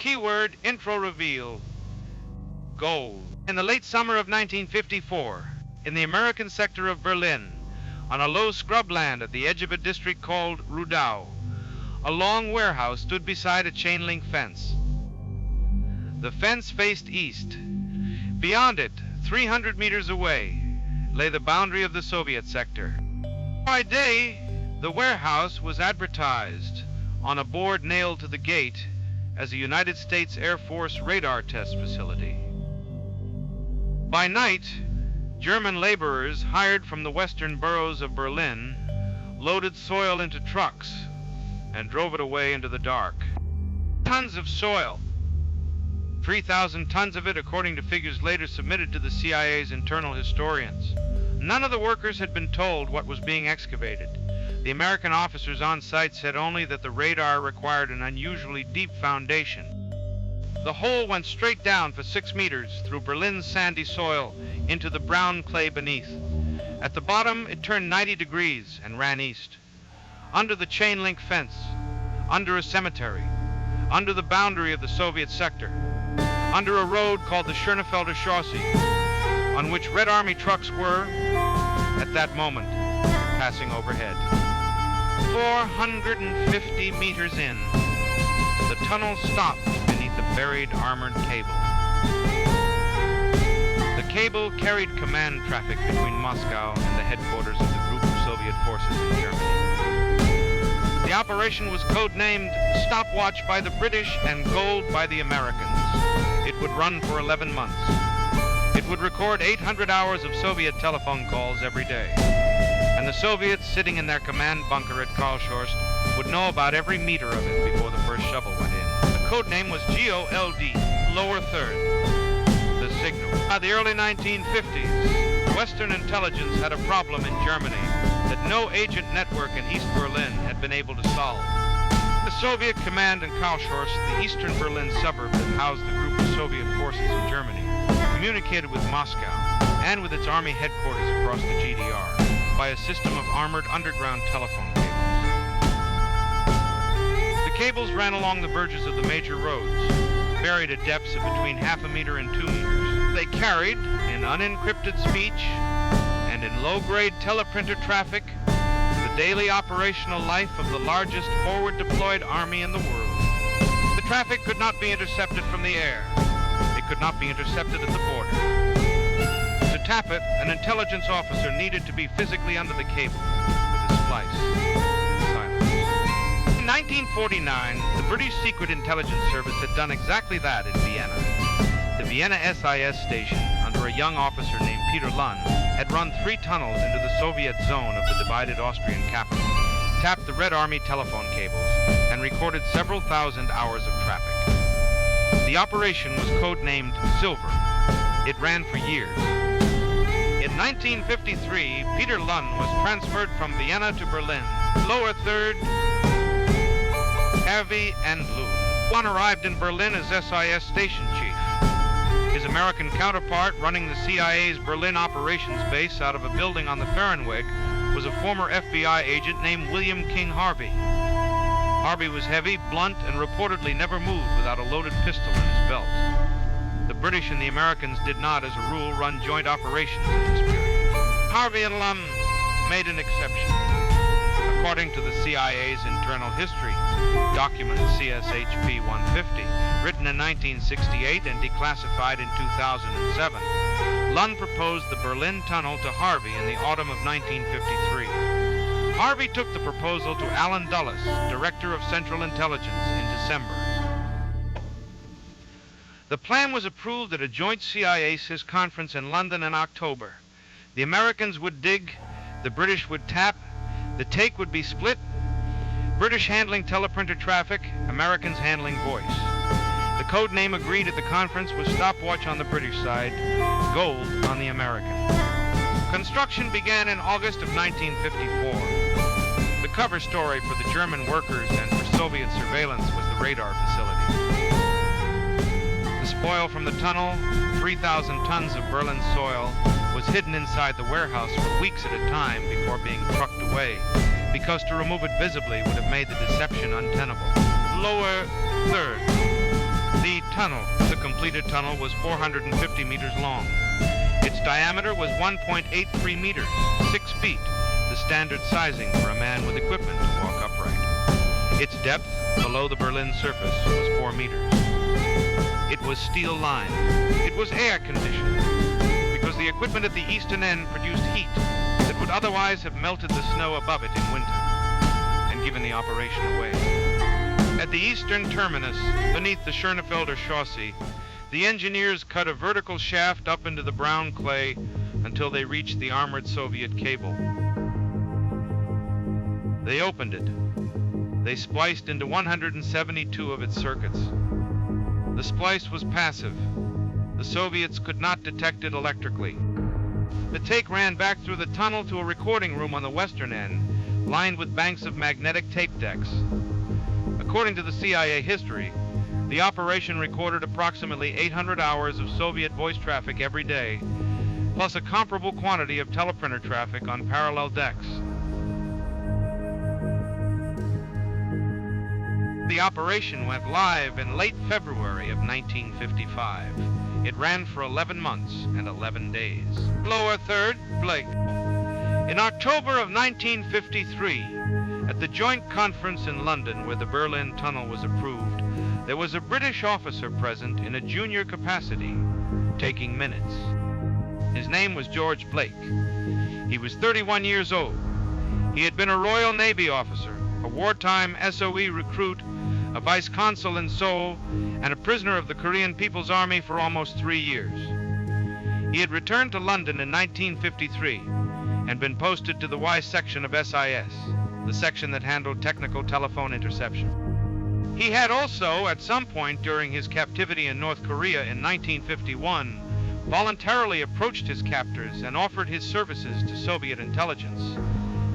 Keyword intro reveal: gold. In the late summer of 1954, in the American sector of Berlin, on a low scrubland at the edge of a district called Rudau, a long warehouse stood beside a chain-link fence. The fence faced east. Beyond it, 300 meters away, lay the boundary of the Soviet sector. By day, the warehouse was advertised on a board nailed to the gate as a United States Air Force radar test facility. By night, German laborers hired from the western boroughs of Berlin loaded soil into trucks and drove it away into the dark. Tons of soil. 3,000 tons of it, according to figures later submitted to the CIA's internal historians. None of the workers had been told what was being excavated. The American officers on site said only that the radar required an unusually deep foundation. The hole went straight down for 6 meters through Berlin's sandy soil into the brown clay beneath. At the bottom, it turned 90 degrees and ran east. Under the chain-link fence, under a cemetery, under the boundary of the Soviet sector, under a road called the Schönefelder Chaussee, on which Red Army trucks were, at that moment, passing overhead. 450 meters in, the tunnel stopped beneath the buried armored cable. The cable carried command traffic between Moscow and the headquarters of the group of Soviet forces in Germany. The operation was codenamed Stopwatch by the British and Gold by the Americans. It would run for 11 months. It would record 800 hours of Soviet telephone calls every day. And the Soviets, sitting in their command bunker at Karlshorst, would know about every meter of it before the first shovel went in. The code name was GOLD, lower third, the signal. By the early 1950s, Western intelligence had a problem in Germany that no agent network in East Berlin had been able to solve. The Soviet command in Karlshorst, the eastern Berlin suburb that housed the group of Soviet forces in Germany, communicated with Moscow and with its army headquarters across the GDR by a system of armored underground telephone cables. The cables ran along the verges of the major roads, buried at depths of between 0.5 meter and 2 meters. They carried, in unencrypted speech and in low-grade teleprinter traffic, the daily operational life of the largest forward-deployed army in the world. The traffic could not be intercepted from the air. It could not be intercepted at the border. To tap it, an intelligence officer needed to be physically under the cable with a splice in silence. In 1949, the British Secret Intelligence Service had done exactly that in Vienna. The Vienna SIS station, under a young officer named Peter Lunn, had run 3 tunnels into the Soviet zone of the divided Austrian capital, tapped the Red Army telephone cables, and recorded several thousand hours of traffic. The operation was codenamed Silver. It ran for years. In 1953, Peter Lunn was transferred from Vienna to Berlin. Lower third, Hervey and Loon. One arrived in Berlin as SIS station chief. His American counterpart, running the CIA's Berlin operations base out of a building on the Fahrenweg, was a former FBI agent named William King Harvey. Harvey was heavy, blunt, and reportedly never moved without a loaded pistol in his belt. The British and the Americans did not, as a rule, run joint operations in this period. Harvey and Lunn made an exception. According to the CIA's internal history, document CSHP 150, written in 1968 and declassified in 2007, Lunn proposed the Berlin Tunnel to Harvey in the autumn of 1953. Harvey took the proposal to Allen Dulles, Director of Central Intelligence, in December. The plan was approved at a joint CIA-CIS conference in London in October. The Americans would dig, the British would tap, the take would be split, British handling teleprinter traffic, Americans handling voice. The code name agreed at the conference was Stopwatch on the British side, Gold on the American. Construction began in August of 1954. The cover story for the German workers and for Soviet surveillance was the radar facility. The spoil from the tunnel, 3,000 tons of Berlin soil, was hidden inside the warehouse for weeks at a time before being trucked away, because to remove it visibly would have made the deception untenable. Lower third. tunnel. The completed tunnel was 450 meters long. Its diameter was 1.83 meters, 6 feet, the standard sizing for a man with equipment to walk upright. Its depth below the Berlin surface was 4 meters. It was steel-lined. It was air-conditioned because the equipment at the eastern end produced heat that would otherwise have melted the snow above it in winter and given the operation away. At the eastern terminus, beneath the Schönefelder Chaussee, the engineers cut a vertical shaft up into the brown clay until they reached the armored Soviet cable. They opened it. They spliced into 172 of its circuits. The splice was passive. The Soviets could not detect it electrically. The take ran back through the tunnel to a recording room on the western end, lined with banks of magnetic tape decks. According to the CIA history, the operation recorded approximately 800 hours of Soviet voice traffic every day, plus a comparable quantity of teleprinter traffic on parallel decks. The operation went live in late February of 1955. It ran for 11 months and 11 days. Lower third, Blake. In October of 1953, at the joint conference in London where the Berlin Tunnel was approved, there was a British officer present in a junior capacity, taking minutes. His name was George Blake. He was 31 years old. He had been a Royal Navy officer, a wartime SOE recruit, a vice consul in Seoul, and a prisoner of the Korean People's Army for almost 3 years. He had returned to London in 1953 and been posted to the Y section of SIS, the section that handled technical telephone interception. He had also, at some point during his captivity in North Korea in 1951, voluntarily approached his captors and offered his services to Soviet intelligence.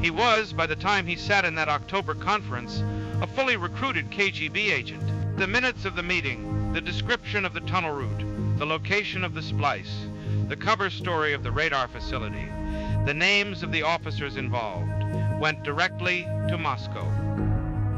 He was, by the time he sat in that October conference, a fully recruited KGB agent. The minutes of the meeting, the description of the tunnel route, the location of the splice, the cover story of the radar facility, the names of the officers involved, went directly to Moscow.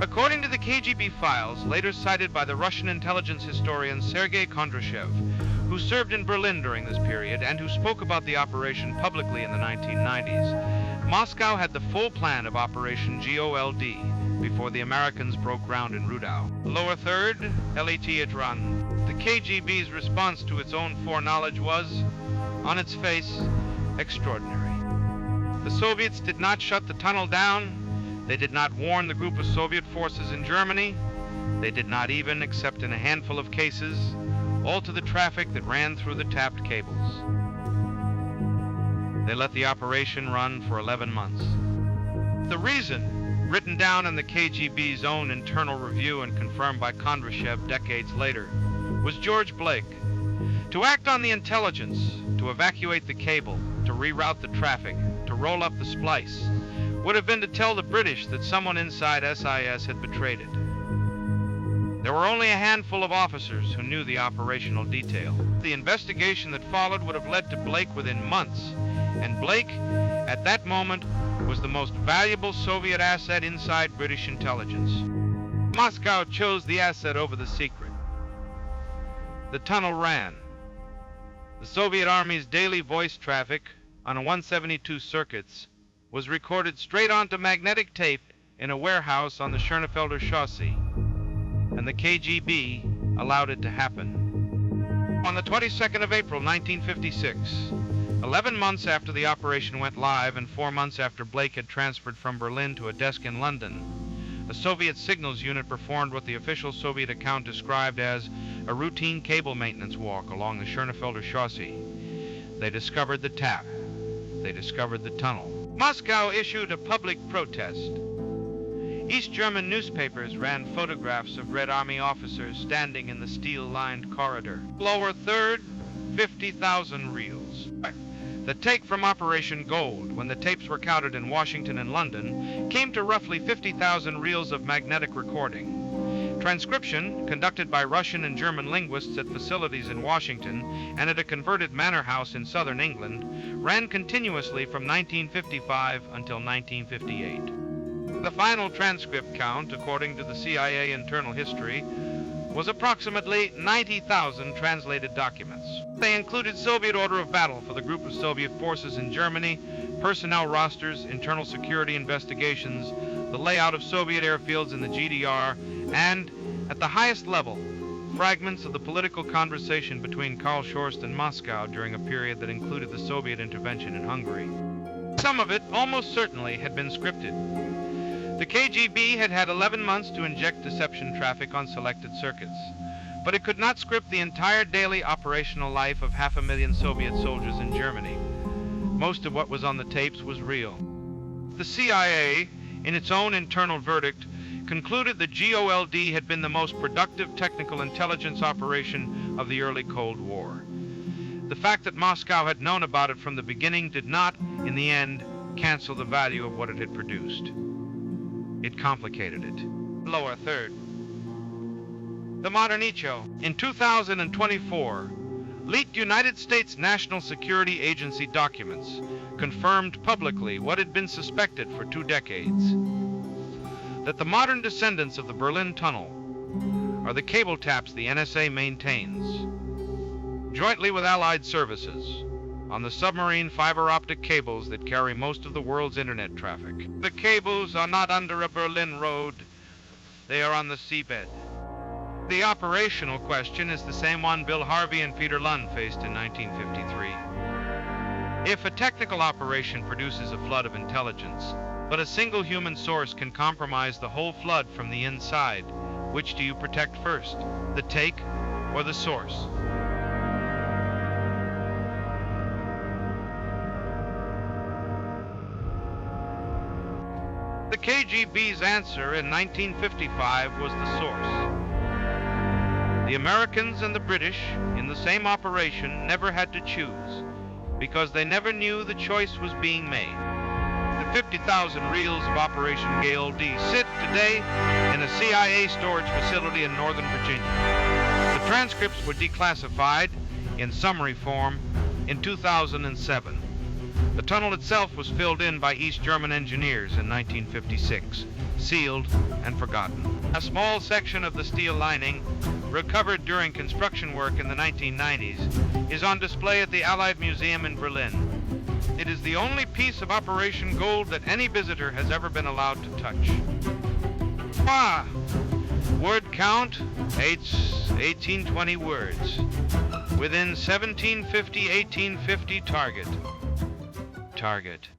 According to the KGB files, later cited by the Russian intelligence historian Sergei Kondrashev, who served in Berlin during this period and who spoke about the operation publicly in the 1990s, Moscow had the full plan of Operation GOLD before the Americans broke ground in Rudau. Lower third, LET it run. The KGB's response to its own foreknowledge was, on its face, extraordinary. The Soviets did not shut the tunnel down. They did not warn the group of Soviet forces in Germany. They did not even, except in a handful of cases, alter the traffic that ran through the tapped cables. They let the operation run for 11 months. The reason, written down in the KGB's own internal review and confirmed by Kondrashev decades later, was George Blake. To act on the intelligence, to evacuate the cable, to reroute the traffic, to roll up the splice, would have been to tell the British that someone inside SIS had betrayed it. There were only a handful of officers who knew the operational detail. The investigation that followed would have led to Blake within months, and Blake, at that moment, was the most valuable Soviet asset inside British intelligence. Moscow chose the asset over the secret. The tunnel ran. The Soviet Army's daily voice traffic on 172 circuits was recorded straight onto magnetic tape in a warehouse on the Schönefelder Chaussee, and the KGB allowed it to happen. On the 22nd of April, 1956, 11 months after the operation went live and 4 months after Blake had transferred from Berlin to a desk in London, a Soviet signals unit performed what the official Soviet account described as a routine cable maintenance walk along the Schönefelder Chaussee. They discovered the tap. They discovered the tunnel. Moscow issued a public protest. East German newspapers ran photographs of Red Army officers standing in the steel-lined corridor. Lower third, 50,000 reels. The take from Operation Gold, when the tapes were counted in Washington and London, came to roughly 50,000 reels of magnetic recording. Transcription, conducted by Russian and German linguists at facilities in Washington and at a converted manor house in southern England, ran continuously from 1955 until 1958. The final transcript count, according to the CIA internal history, was approximately 90,000 translated documents. They included Soviet order of battle for the group of Soviet forces in Germany, personnel rosters, internal security investigations, the layout of Soviet airfields in the GDR, and, at the highest level, fragments of the political conversation between Karl Schorst and Moscow during a period that included the Soviet intervention in Hungary. Some of it almost certainly had been scripted. The KGB had had 11 months to inject deception traffic on selected circuits, but it could not script the entire daily operational life of 500,000 Soviet soldiers in Germany. Most of what was on the tapes was real. The CIA, in its own internal verdict, concluded the GOLD had been the most productive technical intelligence operation of the early Cold War. The fact that Moscow had known about it from the beginning did not, in the end, cancel the value of what it had produced. It complicated it. Lower third. The modern Icho. In 2024, leaked United States National Security Agency documents confirmed publicly what had been suspected for 2 decades. That the modern descendants of the Berlin Tunnel are the cable taps the NSA maintains, jointly with Allied services, on the submarine fiber optic cables that carry most of the world's internet traffic. The cables are not under a Berlin road, they are on the seabed. The operational question is the same one Bill Harvey and Peter Lund faced in 1953. If a technical operation produces a flood of intelligence, but a single human source can compromise the whole flood from the inside, which do you protect first, the take or the source? The KGB's answer in 1955 was the source. The Americans and the British, in the same operation, never had to choose, because they never knew the choice was being made. The 50,000 reels of Operation GOLD sit today in a CIA storage facility in Northern Virginia. The transcripts were declassified, in summary form, in 2007. The tunnel itself was filled in by East German engineers in 1956, sealed and forgotten. A small section of the steel lining, recovered during construction work in the 1990s, is on display at the Allied Museum in Berlin. It is the only piece of Operation Gold that any visitor has ever been allowed to touch. Word count, 1820 words. Within 1750-1850 target.